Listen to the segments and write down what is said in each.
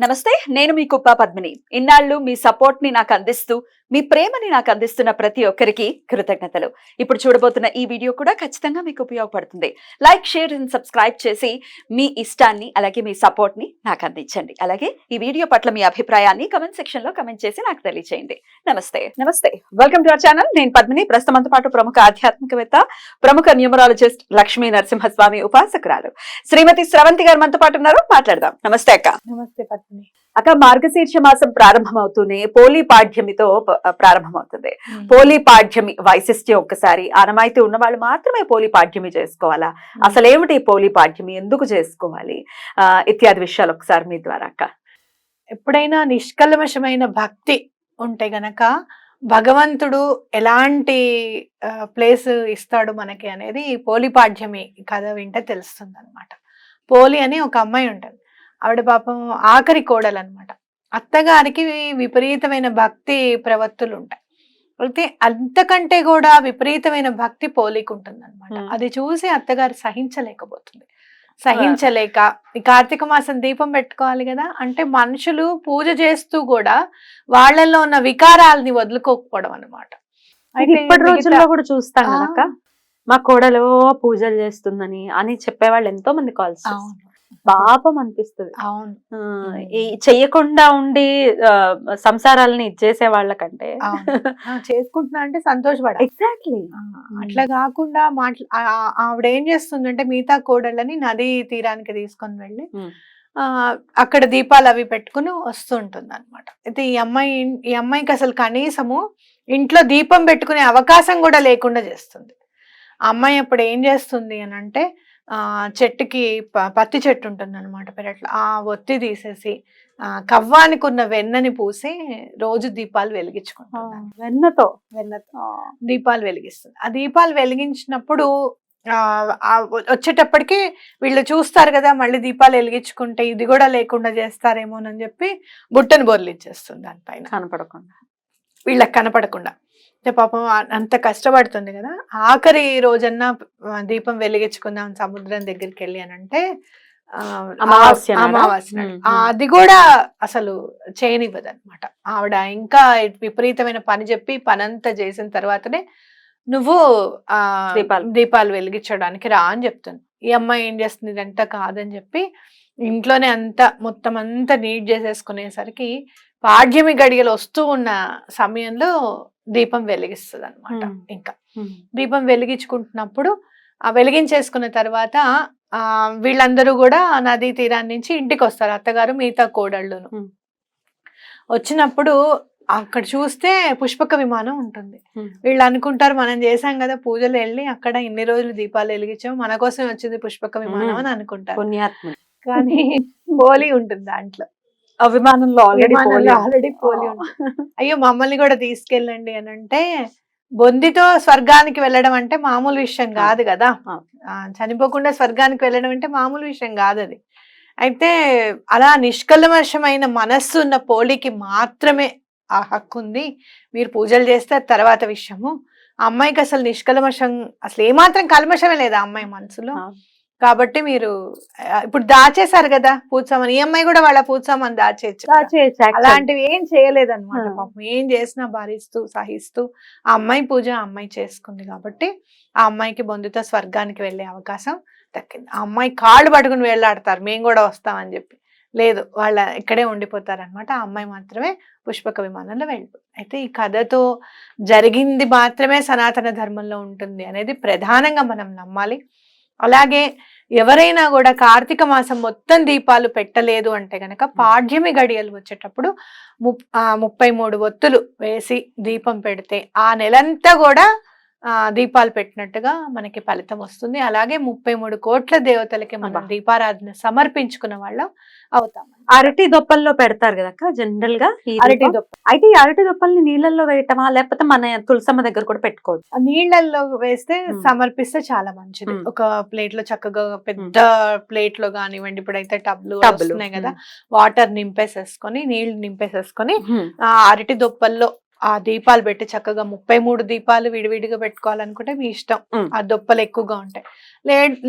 నమస్తే, నేను మీ కుప్ప పద్మిని. ఇన్నాళ్ళు మీ సపోర్ట్ ని నాకు అందిస్తూ, మీ ప్రేమని నాకు అందిస్తున్న ప్రతి ఒక్కరికి కృతజ్ఞతలు. ఇప్పుడు చూడబోతున్న ఈ వీడియో కూడా ఖచ్చితంగా మీకు ఉపయోగపడుతుంది. లైక్, షేర్ అండ్ సబ్స్క్రైబ్ చేసి మీ ఇష్టాన్ని అలాగే మీ సపోర్ట్ ని నాకు అందించండి. అలాగే ఈ వీడియో పట్ల మీ అభిప్రాయాన్ని కమెంట్ సెక్షన్ లో కమెంట్ చేసి నాకు తెలియజేయండి. నమస్తే, వెల్కమ్ టు అవర్ ఛానల్. నేను పద్మిని. ప్రస్తుతంతో పాటు ప్రముఖ ఆధ్యాత్మికవేత్త, ప్రముఖ న్యూమరాలజిస్ట్ లక్ష్మీ నరసింహస్వామి ఉపాసకురాలు శ్రీమతి స్రవంతి గారు మనతో పాటు ఉన్నారు. మాట్లాడదాం. నమస్తే అక్క. నమస్తే పద్మిని. అక్క, మార్గశీర్ష మాసం ప్రారంభమవుతూనే పోలీ పాడ్యమితో ప్రారంభమవుతుంది. పోలీ పాడ్యమి వైశిష్ట్యం ఒక్కసారి, ఆనమాయితీ ఉన్న వాళ్ళు మాత్రమే పోలీ పాడ్యమి చేసుకోవాలా, అసలేమిటి పోలీ పాడ్యమి, ఎందుకు చేసుకోవాలి, ఇత్యాది విషయాలు ఒకసారి మీ ద్వారా అక్క. ఎప్పుడైనా నిష్కల్మషమైన భక్తి ఉంటే గనక భగవంతుడు ఎలాంటి ప్లేస్ ఇస్తాడు మనకి అనేది ఈ పోలీ పాడ్యమి కథ వింటే తెలుస్తుంది అనమాట. పోలి అని ఒక అమ్మాయి ఉంటుంది. ఆవిడ పాపం ఆఖరి కోడలు అనమాట. అత్తగారికి విపరీతమైన భక్తి ప్రవత్తులు ఉంటాయి. అయితే అంతకంటే కూడా విపరీతమైన భక్తి పోలికి ఉంటుంది అనమాట. అది చూసి అత్తగారు సహించలేక ఈ కార్తీక మాసం దీపం పెట్టుకోవాలి కదా, అంటే మనుషులు పూజ చేస్తూ కూడా వాళ్ళల్లో ఉన్న వికారాలని వదులుకోకపోవడం అనమాట. అయితే ఇప్పటి రోజుల్లో కూడా చూస్తాం కనుక మా కోడలో పూజలు చేస్తుందని అని చెప్పేవాళ్ళు ఎంతో మంది కాల్స్. పాపం అనిపిస్తుంది. అవును, ఈ చెయ్యకుండా ఉండి సంసారాలని ఇచ్చేసే వాళ్ళకంటే చేసుకుంటున్నా అంటే సంతోషపడాలి. ఎగ్జాక్ట్లీ. అట్లా కాకుండా ఆవిడ ఏం చేస్తుందంటే మిగతా కోడళ్ళని నదీ తీరానికి తీసుకొని వెళ్ళి అక్కడ దీపాలు అవి పెట్టుకుని వస్తుంటుంది అనమాట. అయితే ఈ అమ్మాయికి అసలు కనీసము ఇంట్లో దీపం పెట్టుకునే అవకాశం కూడా లేకుండా చేస్తుంది. ఆ అమ్మాయి అప్పుడు ఏం చేస్తుంది అని అంటే చెట్టుకి పత్తి చెట్టు ఉంటుంది అనమాట పెరట్లో. ఆ ఒత్తి తీసేసి కవ్వానికి ఉన్న వెన్నని పూసి రోజు దీపాలు వెలిగించుకుంటుంది. వెన్నతో దీపాలు వెలిగిస్తుంది. ఆ దీపాలు వెలిగించినప్పుడు వచ్చేటప్పటికి వీళ్ళు చూస్తారు కదా, మళ్ళీ దీపాలు వెలిగించుకుంటే ఇది కూడా లేకుండా చేస్తారేమోనని చెప్పి బుట్టను బొర్లిచ్చేస్తుంది దానిపైన, వీళ్ళకి కనపడకుండా. పాపం అంత కష్టపడుతుంది కదా, ఆఖరి రోజన్నా దీపం వెలిగించుకుందాం సముద్రం దగ్గరికి వెళ్ళి అని అంటే అమావాస్య అది కూడా అసలు చేయనివ్వదు అనమాట. ఆవిడ ఇంకా విపరీతమైన పని చెప్పి పనంతా చేసిన తర్వాతనే నువ్వు దీపాలు వెలిగించడానికి రా అని చెప్తుంది. ఈ అమ్మాయి ఏం చేస్తుంది, ఇదంతా కాదని చెప్పి ఇంట్లోనే మొత్తం అంతా నీట్ చేసేసుకునేసరికి పాడ్యమి గడియలు వస్తూ ఉన్న సమయంలో దీపం వెలిగిస్తుంది అనమాట. ఇంకా దీపం వెలిగించుకుంటున్నప్పుడు వెలిగించేసుకున్న తర్వాత వీళ్ళందరూ కూడా నదీ తీరాన్ని నుంచి ఇంటికి వస్తారు, అత్తగారు మిగతా కోడళ్ళును. వచ్చినప్పుడు అక్కడ చూస్తే పుష్పక విమానం ఉంటుంది. వీళ్ళు అనుకుంటారు మనం చేసాం కదా పూజలు, వెళ్ళి అక్కడ ఇన్ని రోజులు దీపాలు వెలిగించాము, మన కోసం వచ్చింది పుష్పక విమానం అని అనుకుంటారు. కానీ పోలి ఉంటుంది దాంట్లో. విమానంలో ఆల్రెడీ పోలి ఉంటుంది. అయ్యో మమ్మల్ని కూడా తీసుకెళ్ళండి అని అంటే, బొందితో స్వర్గానికి వెళ్ళడం అంటే మామూలు విషయం కాదు కదా, చనిపోకుండా స్వర్గానికి వెళ్ళడం అంటే మామూలు విషయం కాదు అది. అయితే అలా నిష్కల్మషమైన మనస్సు ఉన్న పోలికి మాత్రమే ఆ హక్కు ఉంది. మీరు పూజలు చేస్తే తర్వాత విషయము. ఆ అమ్మాయికి అసలు నిష్కల్మషం, అసలు ఏమాత్రం కల్మషమే లేదు ఆ అమ్మాయి మనసులో. కాబట్టి మీరు ఇప్పుడు దాచేశారు కదా పూజామని, ఈ అమ్మాయి కూడా వాళ్ళ పూజామని దాచేయచ్చు. అలాంటివి ఏం చేయలేదన్నమాట. పాపం ఏం చేసినా భరిస్తూ సహిస్తూ ఆ అమ్మాయి పూజ ఆ అమ్మాయి చేసుకుంది. కాబట్టి ఆ అమ్మాయికి బొందుతో స్వర్గానికి వెళ్ళే అవకాశం దక్కింది. ఆ అమ్మాయి కాళ్ళు పట్టుకుని వెళ్ళాడతారు మేము కూడా వస్తామని చెప్పి, లేదు వాళ్ళ ఇక్కడే ఉండిపోతారు అనమాట. ఆ అమ్మాయి మాత్రమే పుష్పక విమానంలో వెళ్ళిపోతుంది. అయితే ఈ కథతో జరిగింది మాత్రమే సనాతన ధర్మంలో ఉంటుంది అనేది ప్రధానంగా మనం నమ్మాలి. అలాగే ఎవరైనా కూడా కార్తీక మాసం మొత్తం దీపాలు పెట్టలేదు అంటే గనక పాడ్యమి గడియలు వచ్చేటప్పుడు 33 ఒత్తులు వేసి దీపం పెడితే ఆ నెలంతా కూడా దీపాలు పెట్టినట్టుగా మనకి ఫలితం వస్తుంది. అలాగే 33 కోట్ల దేవతలకి మనం దీపారాధన సమర్పించుకున్న వాళ్ళం అవుతాం. అరటి దొప్పల్లో పెడతారు కదా జనరల్ గా అరటి దొప్ప. అయితే ఈ అరటి దొప్పల్ని నీళ్ళల్లో వేయటమా, లేకపోతే మన తులసమ్మ దగ్గర కూడా పెట్టుకోవచ్చు? నీళ్ళల్లో వేస్తే సమర్పిస్తే చాలా మంచిది. ఒక ప్లేట్ లో చక్కగా పెద్ద ప్లేట్ లో కానివ్వండి, ఇప్పుడైతే టబ్లు వస్తున్నాయి కదా, వాటర్ నింపేసేసుకొని నీళ్లు నింపేసేసుకొని అరటి దొప్పల్లో ఆ దీపాలు పెట్టి చక్కగా 33 దీపాలు విడివిడిగా పెట్టుకోవాలనుకుంటే మీ ఇష్టం. ఆ దొప్పలు ఎక్కువగా ఉంటాయి.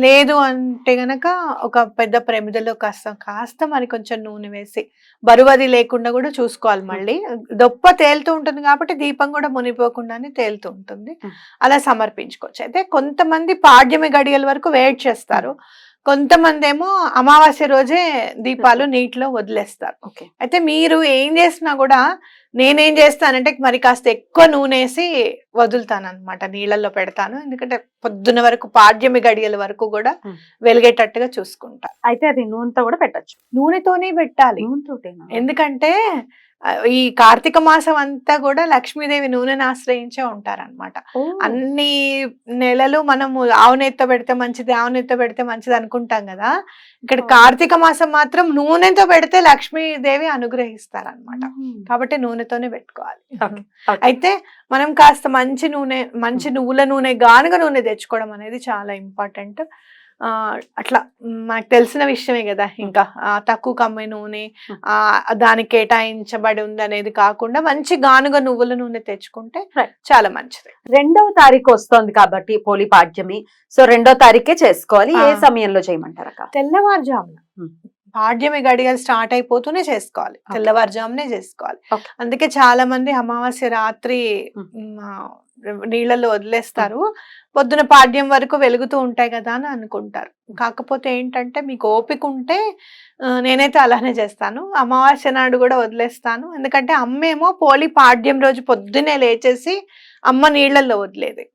లేదు అంటే గనక ఒక పెద్ద ప్రమిదలో కాస్త మరి కొంచెం నూనె వేసి బరువది లేకుండా కూడా చూసుకోవాలి. మళ్ళీ దొప్ప తేలుతూ ఉంటుంది కాబట్టి దీపం కూడా మునిగిపోకుండానే తేలుతూ ఉంటుంది. అలా సమర్పించుకోవచ్చు. అయితే కొంతమంది పాడ్యమి గడియల వరకు వెయిట్ చేస్తారు. కొంతమంది ఏమో అమావాస్య రోజే దీపాలు నీటిలో వదిలేస్తారు. అయితే మీరు ఏం చేసినా కూడా నేనేం చేస్తానంటే మరి కాస్త ఎక్కువ నూనె వేసి వదులుతాను అనమాట, నీళ్ళల్లో పెడతాను. ఎందుకంటే పొద్దున వరకు పాడ్యమి గడియల వరకు కూడా వెలిగేటట్టుగా చూసుకుంటాను. అయితే అది నూనెతో కూడా పెట్టచ్చు. నూనెతోనే పెట్టాలి. ఎందుకంటే ఈ కార్తీక మాసం అంతా కూడా లక్ష్మీదేవి నూనెను ఆశ్రయించే ఉంటారనమాట. అన్ని నెలలు మనము ఆవు నెత్తో పెడితే మంచిది అనుకుంటాం కదా. ఇక్కడ కార్తీక మాసం మాత్రం నూనెతో పెడితే లక్ష్మీదేవి అనుగ్రహిస్తారనమాట. కాబట్టి నూనెతోనే పెట్టుకోవాలి. అయితే మనం కాస్త మంచి నువ్వుల నూనె, గానుగ నూనె తెచ్చుకోవడం అనేది చాలా ఇంపార్టెంట్. అట్లా మనకు తెలిసిన విషయమే కదా. ఇంకా తక్కువ కమ్మే నూనె దానికి కేటాయించబడి ఉంది అనేది కాకుండా మంచి గానుగ నువ్వుల నూనె తెచ్చుకుంటే చాలా మంచిది. 2వ తారీఖు వస్తోంది కాబట్టి పోలి పాడ్యమి, సో 2వ తారీఖే చేసుకోవాలి. ఏ సమయంలో చేయమంటారు? తెల్లవారుజామున. పాడ్యమి గడియలు స్టార్ట్ అయిపోతూనే చేసుకోవాలి, తెల్లవారుజామునే చేసుకోవాలి. అందుకే చాలా మంది అమావాస్య రాత్రి నీళ్ళలో వదిలేస్తారు. పొద్దున పాడ్యం వరకు వెలుగుతూ ఉంటాయి కదా అని అనుకుంటారు. కాకపోతే ఏంటంటే మీకు ఓపిక ఉంటే నేనైతే అలానే చేస్తాను. అమావాస్య నాడు కూడా వదిలేస్తాను. ఎందుకంటే అమ్మేమో పోలి పాడ్యం రోజు పొద్దునే లేచేసి అమ్మ నీళ్ళల్లో వదిలేది.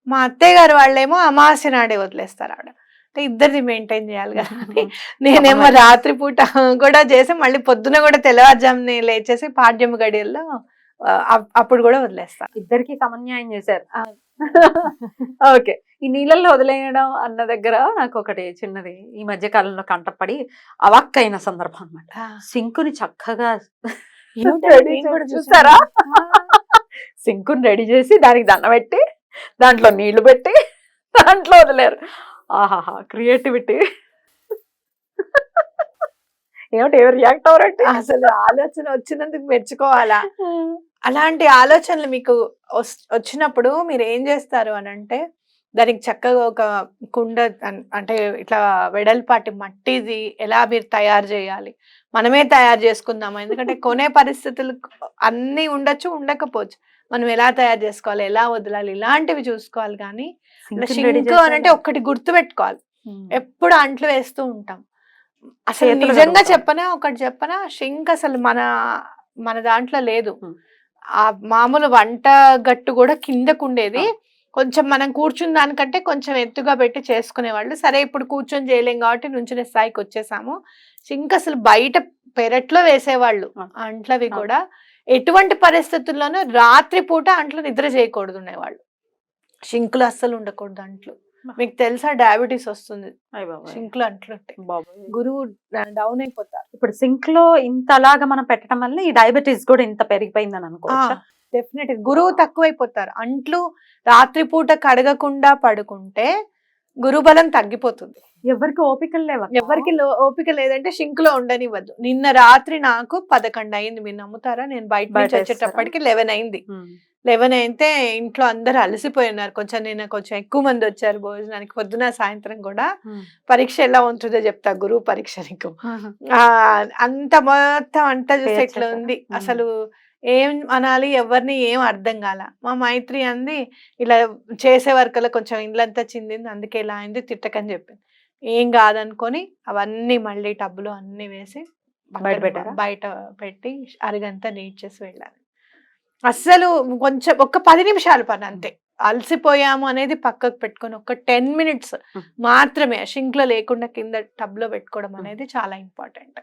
మా అత్తయ్య గారు వాళ్ళేమో అమావాస్య నాడే వదిలేస్తారు. ఆవిడ ఇద్దరిది మెయింటైన్ చేయాలి కదా. నేనేమో రాత్రి పూట కూడా చేసి మళ్ళీ పొద్దున కూడా తెల్లవారుజామునే లేచేసి పాడ్యం గడియల్లో అప్పుడు కూడా వదిలేస్తాను. ఇద్దరికి సమన్యాయం చేశారు. ఓకే. ఈ నీళ్ళల్లో వదిలేయడం అన్న దగ్గర నాకు ఒకటి చిన్నది ఈ మధ్య కాలంలో కంటపడి అవాక్కైన సందర్భం అన్నమాట. సింకుని చక్కగా చూస్తారా, సింకుని రెడీ చేసి దానికి దండ పెట్టి దాంట్లో నీళ్లు పెట్టి దాంట్లో వదిలేరు. ఆహాహా, క్రియేటివిటీ. ఏమిటి ఎవరు రియాక్ట్ అవ్వరంటే అసలు ఆలోచన వచ్చినందుకు మెచ్చుకోవాలా. అలాంటి ఆలోచనలు మీకు వచ్చినప్పుడు మీరు ఏం చేస్తారు అని అంటే, దానికి చక్కగా ఒక కుండ అంటే ఇట్లా వెడల్పాటి మట్టిది ఎలా మీరు తయారు చేయాలి, మనమే తయారు చేసుకుందామా. ఎందుకంటే కొనే పరిస్థితులు అన్నీ ఉండొచ్చు, ఉండకపోవచ్చు. మనం ఎలా తయారు చేసుకోవాలి, ఎలా వదలాలి, ఇలాంటివి చూసుకోవాలి. కానీ షింక్ అని అంటే ఒక్కటి గుర్తు పెట్టుకోవాలి, ఎప్పుడు అంట్లు వేస్తూ ఉంటాం. అసలు నిజంగా ఒకటి చెప్పనా, షింక్ అసలు మన దాంట్లో లేదు. ఆ మామూలు వంట గట్టు కూడా కిందకు ఉండేది. కొంచెం మనం కూర్చున్న దానికంటే కొంచెం ఎత్తుగా పెట్టి చేసుకునేవాళ్ళు. సరే ఇప్పుడు కూర్చొని చేయలేం కాబట్టి నుంచునే స్థాయికి వచ్చేసాము. షింక్ అసలు బయట పెరట్లో వేసేవాళ్ళు అంట్లవి కూడా. ఎటువంటి పరిస్థితుల్లోనూ రాత్రి పూట అంట్లు నిద్ర చేయకూడదు ఉండేవాళ్ళు. షింకులు అస్సలు ఉండకూడదు అంట్లు. మీకు తెలుసా డయాబెటీస్ వస్తుంది సింక్ లో అంట్లు గురువు డౌన్ అయిపోతారు. ఇప్పుడు సింక్ లో ఇంతలాగా మనం పెట్టడం వల్ల ఈ డయాబెటీస్ కూడా ఇంత పెరిగిపోయిందని అనుకోవచ్చు. డెఫినెట్ గురువు తక్కువైపోతారు. అంట్లు రాత్రిపూట కడగకుండా పడుకుంటే గురుబలం తగ్గిపోతుంది. ఎవరికి ఓపికలు లేవు, ఎవరికి ఓపిక లేదంటే షింక్ లో ఉండనివ్వద్దు. నిన్న రాత్రి నాకు 11 అయింది, మీరు నమ్ముతారా? నేను బయట నుంచి వచ్చేటప్పటికి 11 అయింది. 11 అయితే ఇంట్లో అందరు అలసిపోయినారు. నేను కొంచెం ఎక్కువ మంది వచ్చారు భోజనానికి, పొద్దున సాయంత్రం కూడా. పరీక్ష ఎలా ఉంటుందో చెప్తా, గురువు పరీక్ష నీకు. అంత మొత్తం అంట చూసి ఎట్లా ఉంది అసలు, ఏం అనాలి, ఎవరిని ఏం అర్థం కాల. మా మైత్రి అంది, ఇలా చేసే వరకల్లా కొంచెం ఇల్లంతా చిందింది, అందుకే ఇలా అయింది, తిట్టకని చెప్పింది. ఏం కాదనుకొని అవన్నీ మళ్ళీ టబ్బులో అన్ని వేసి బయట పెట్టి అరగంతా నీట్ చేసి వెళ్ళాను. అస్సలు కొంచెం ఒక 10 నిమిషాలు పని అంతే. అలసిపోయాము అనేది పక్కకు పెట్టుకొని ఒక 10 మినిట్స్ మాత్రమే షింక్ లో లేకుండా కింద టబ్ లో పెట్టుకోవడం అనేది చాలా ఇంపార్టెంట్.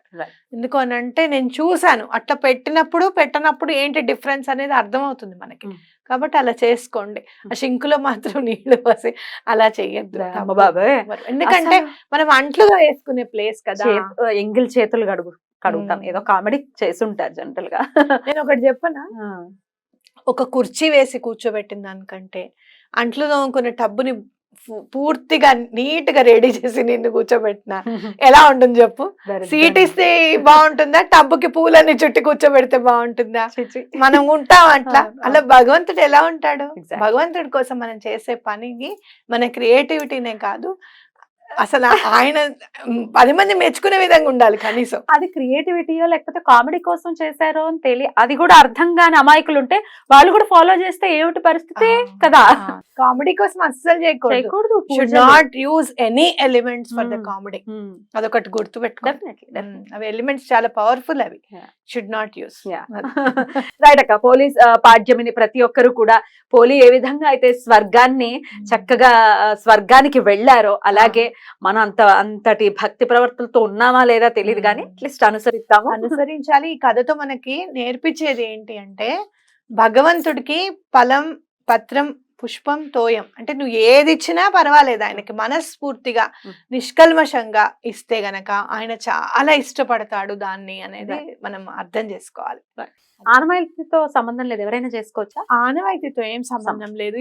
ఎందుకు అని అంటే నేను చూసాను, అట్లా పెట్టనప్పుడు ఏంటి డిఫరెన్స్ అనేది అర్థమవుతుంది మనకి. కాబట్టి అలా చేసుకోండి. ఆ షింక్ లో మాత్రం నీళ్లు పోసి అలా చెయ్యొద్దు బాబాయ్. ఎందుకంటే మనం అంట్లుగా వేసుకునే ప్లేస్ కదా. ఎంగిల్ చేతులు కడుగుతాం, ఏదో కామెడీ చేసి ఉంటారు జనరల్ గా. నేను ఒకటి చెప్పనా, ఒక కుర్చీ వేసి కూర్చోబెట్టిన దానికంటే అంట్లు తోముకునే టబ్బుని పూర్తిగా నీట్ గా రెడీ చేసి నిన్ను కూర్చోబెట్టిన ఎలా ఉంటుంది చెప్పు? సీట్ ఇస్తే బాగుంటుందా, టబ్బుకి పూలన్నీ చుట్టి కూర్చోబెడితే బాగుంటుందా? మనం ఉంటాం అట్లా. అలా భగవంతుడు ఎలా ఉంటాడు? Exactly. భగవంతుడి కోసం మనం చేసే పనికి మన క్రియేటివిటీనే కాదు, అసలు ఆయన 10 మంది మెచ్చుకునే విధంగా ఉండాలి కనీసం. అది క్రియేటివిటీయో లేకపోతే కామెడీ కోసం చేశారో అని తెలియ, అది కూడా అర్థం కాని అమాయకులు ఉంటే వాళ్ళు కూడా ఫాలో చేస్తే ఏమిటి పరిస్థితి కదా. కామెడీ కోసం అస్సలు చేయకూడదు. చేయకూడదు. Should not use any elements for the comedy. అదొకటి గుర్తు పెట్టుకో. అవి ఎలిమెంట్స్ చాలా పవర్ఫుల్, అవి షుడ్ నాట్ యూస్. రైట్ అక్క, పోలీస్ పాడ్యమిని ప్రతి ఒక్కరు కూడా పోలి ఏ విధంగా అయితే స్వర్గాన్ని చక్కగా స్వర్గానికి వెళ్ళారో అలాగే మనం అంతటి భక్తి ప్రవర్తనతో ఉన్నామా లేదా తెలియదు కానీ అట్లీస్ట్ అనుసరిస్తాము. అనుసరించాలి. ఈ కథతో మనకి నేర్పించేది ఏంటి అంటే, భగవంతుడికి ఫలం, పత్రం, పుష్పం, తోయం అంటే నువ్వు ఏది ఇచ్చినా పర్వాలేదు, ఆయనకి మనస్ఫూర్తిగా నిష్కల్మషంగా ఇస్తే గనక ఆయన చాలా ఇష్టపడతాడు దాన్ని అనేది మనం అర్థం చేసుకోవాలి. ఆనవాయితీతో సంబంధం లేదు, ఎవరైనా చేసుకోవచ్చా? ఆనవాయితీతో ఏం సంబంధం లేదు.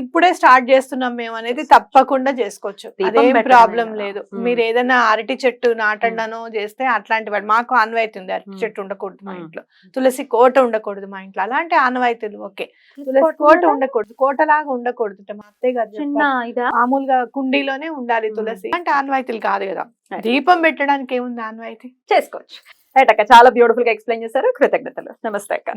ఇప్పుడే స్టార్ట్ చేస్తున్నాం మేము అనేది తప్పకుండా చేసుకోవచ్చు, దీపం అదేం పెట్టడమే ప్రాబ్లం కదా. లేదు. మీరు ఏదైనా అరటి చెట్టు నాటండానో చేస్తే అట్లాంటి వాడు, మాకు ఆనవాయితీ ఉంది, అరటి చెట్టు ఉండకూడదు మా ఇంట్లో, తులసి కోట ఉండకూడదు మా ఇంట్లో, అలాంటి ఆనవాయితీలు ఓకే. తులసి కోట ఉండకూడదు, కోటలాగా ఉండకూడదు. మా అత్తయ్య గారు చిన్న చెప్పారు. ఇదా మామూలుగా కుండీలోనే ఉండాలి తులసి, అంటే ఆనవాయితీలు కాదు కదా. దీపం పెట్టడానికి ఏముంది ఆనవాయితీ? చేసుకోవచ్చు. రైట్ అక్క, చాలా బ్యూటిఫుల్ గా ఎక్స్ప్లెయిన్ చేశారు, కృతజ్ఞతలు. నమస్తే అక్క.